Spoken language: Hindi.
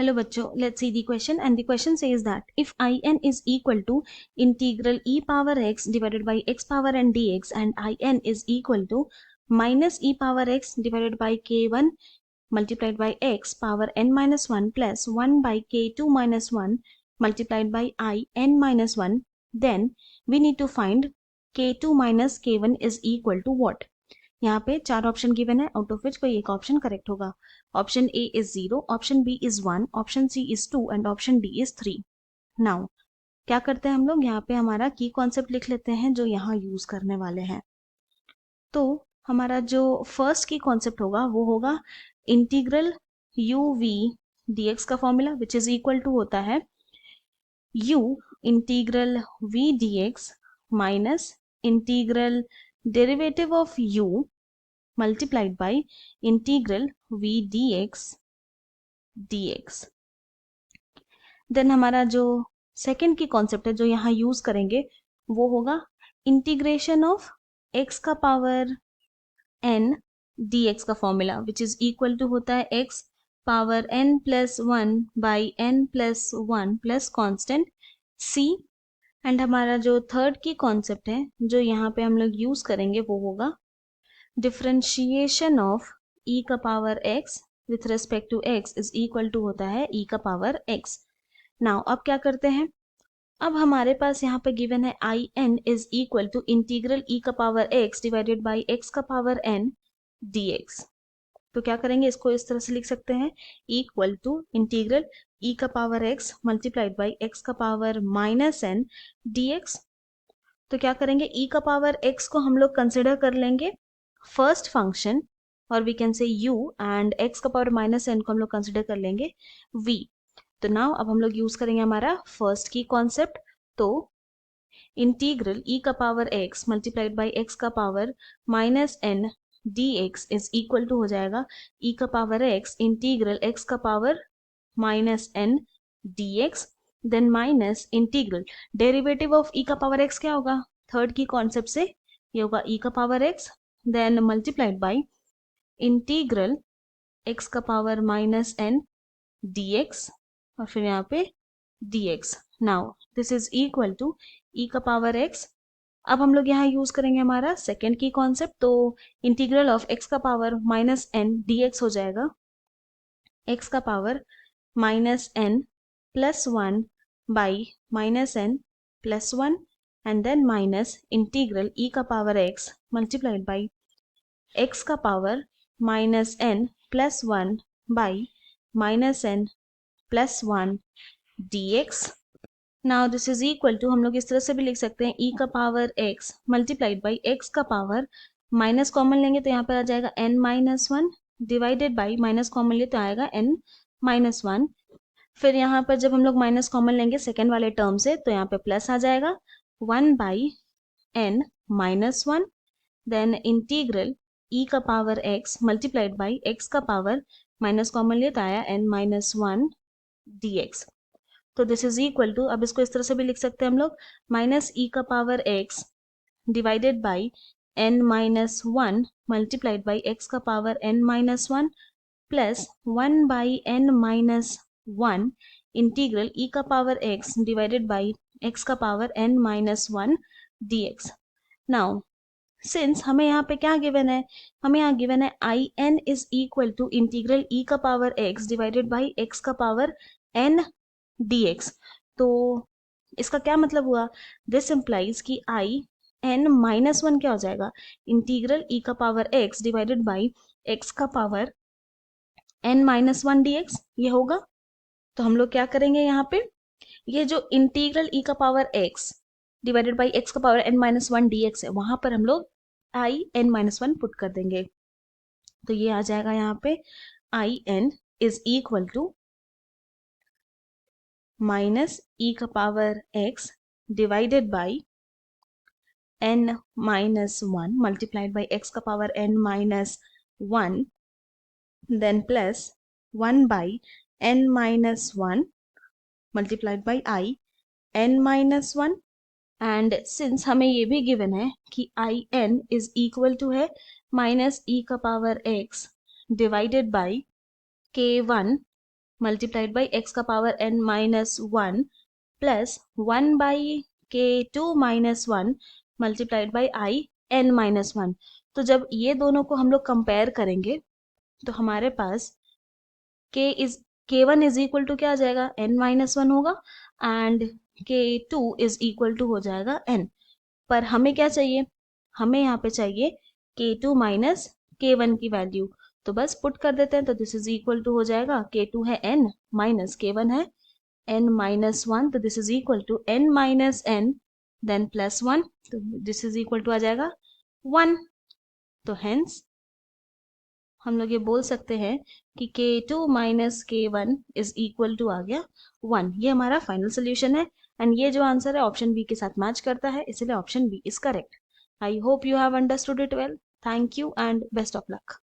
Hello bachcho, let's see the question, and the question says that if in is equal to integral e power x divided by x power n dx and in is equal to minus e power x divided by k1 multiplied by x power n minus 1 plus 1 by k2 minus 1 multiplied by I n minus 1, then we need to find k2 minus k1 is equal to what? यहाँ पे चार ऑप्शन गिवन है, आउट ऑफ विच कोई एक ऑप्शन करेक्ट होगा. Option A is 0, option B is 1, option C is 2 and option D is 3. Now क्या करते हैं हम लोग, यहाँ पे हमारा की कॉन्सेप्ट लिख लेते हैं जो यहाँ यूज करने वाले हैं. तो हमारा जो फर्स्ट की कॉन्सेप्ट होगा वो होगा इंटीग्रल u v dx का formula which is equal to होता है u integral v dx minus integral derivative of u multiplied by integral v dx. Then हमारा जो सेकेंड की कॉन्सेप्ट है जो यहाँ यूज करेंगे वो होगा इंटीग्रेशन ऑफ x का पावर n dx का formula which is equal to होता है x power n plus 1 by n plus 1 plus constant c. And हमारा जो थर्ड की कॉन्सेप्ट है जो यहाँ पे हम लोग यूज करेंगे वो होगा डिफरेंशिएशन ऑफ e का power x with respect to x is equal to होता है e का पावर x. नाउ अब क्या करते हैं, अब हमारे पास यहाँ पे गिवन है I N is equal to integral e का power x divided by x का पावर n dx. तो क्या करेंगे, इसको इस तरह से लिख सकते हैं इक्वल टू इंटीग्रल e का power x multiplied by x का पावर माइनस n dx. तो क्या करेंगे, e का पावर x को हम लोग कंसिडर कर लेंगे फर्स्ट फंक्शन और we can say u and x का पावर माइनस n को हम लोग कंसिडर कर लेंगे v. तो नाउ अब हम लोग यूज करेंगे हमारा फर्स्ट की कॉन्सेप्ट. तो इंटीग्रल e का power x multiplied by x का power minus n dx is equal to हो जाएगा e का पावर x इंटीग्रल x का power minus n dx then minus integral derivative of e का पावर x क्या होगा, थर्ड की कॉन्सेप्ट से ये होगा e का power x then multiplied by integral x का पावर माइनस n dx और फिर यहाँ पे dx. Now this is equal to e का पावर x. अब हम लोग यहाँ यूज करेंगे हमारा सेकेंड की कॉन्सेप्ट. तो इंटीग्रल ऑफ x का पावर माइनस n dx हो जाएगा x का power minus n plus 1 by minus n plus 1 and then minus integral e का power x multiplied by x का power minus n plus 1 by minus n plus 1 dx. Now this is equal to, हम लोग इस तरह से भी लिख सकते हैं e का power x multiplied by x का पावर माइनस कॉमन लेंगे तो यहाँ पर आ जाएगा n minus 1 divided by minus common ले तो आएगा n माइनस 1. फिर यहाँ पर जब हम लोग माइनस कॉमन लेंगे सेकेंड वाले टर्म से तो यहाँ पे प्लस आ जाएगा 1 by n minus 1 then integral e का power x multiplied by x का पावर माइनस कॉमन लिया तो आया n माइनस 1 dx. तो दिस इज इक्वल टू, अब इसको इस तरह से भी लिख सकते हैं हम लोग माइनस e का power x divided by n minus 1 multiplied by x का power n minus 1 plus 1 by n minus 1 integral e का power x divided by x का power n minus 1 dx. Now since हमें यहाँ पे क्या गिवन है, हमें यहाँ गिवन है I N is equal to integral e का power x divided by x का पावर n dx. तो इसका क्या मतलब हुआ, दिस इम्प्लाइज कि आई n माइनस 1 क्या हो जाएगा, इंटीग्रल e का power x divided by x का पावर n माइनस 1 dx ये होगा. तो हम लोग क्या करेंगे, यहाँ पे ये जो इंटीग्रल e का power x divided by x का पावर n माइनस 1 dx है वहां पर हम लोग i n माइनस 1 पुट कर देंगे. तो ये आ जाएगा यहाँ पे i n is equal to minus e का power x divided by n minus 1 multiplied by x का power n minus 1 then plus 1 by n minus 1 multiplied by i n minus 1. And since हमें ये भी गिवन है कि I N is equal to है माइनस e का power x divided by k1 multiplied by x का power n minus 1 plus 1 by k2 minus 1 multiplied by I n minus 1। तो जब ये दोनों को हम लोग कंपेयर करेंगे तो हमारे पास k1 इज इक्वल टू क्या आ जाएगा, n माइनस 1 होगा, and k2 is equal to हो जाएगा n। पर हमें क्या चाहिए, हमें यहाँ पे चाहिए k2 माइनस k1 की वैल्यू। तो बस पुट कर देते हैं, तो दिस इज इक्वल टू हो जाएगा k2 है n माइनस k1 है n माइनस 1, तो this is equal to n minus n then plus 1, तो दिस इज इक्वल टू आ जाएगा 1। तो हेंस हम लोग ये बोल सकते हैं कि k2 minus k1 is equal to आ गया 1। ये हमारा फाइनल सोल्यूशन है, एंड ये जो आंसर है ऑप्शन बी के साथ मैच करता है, इसलिए option B is correct. I hope you have understood it well. Thank you and best of luck.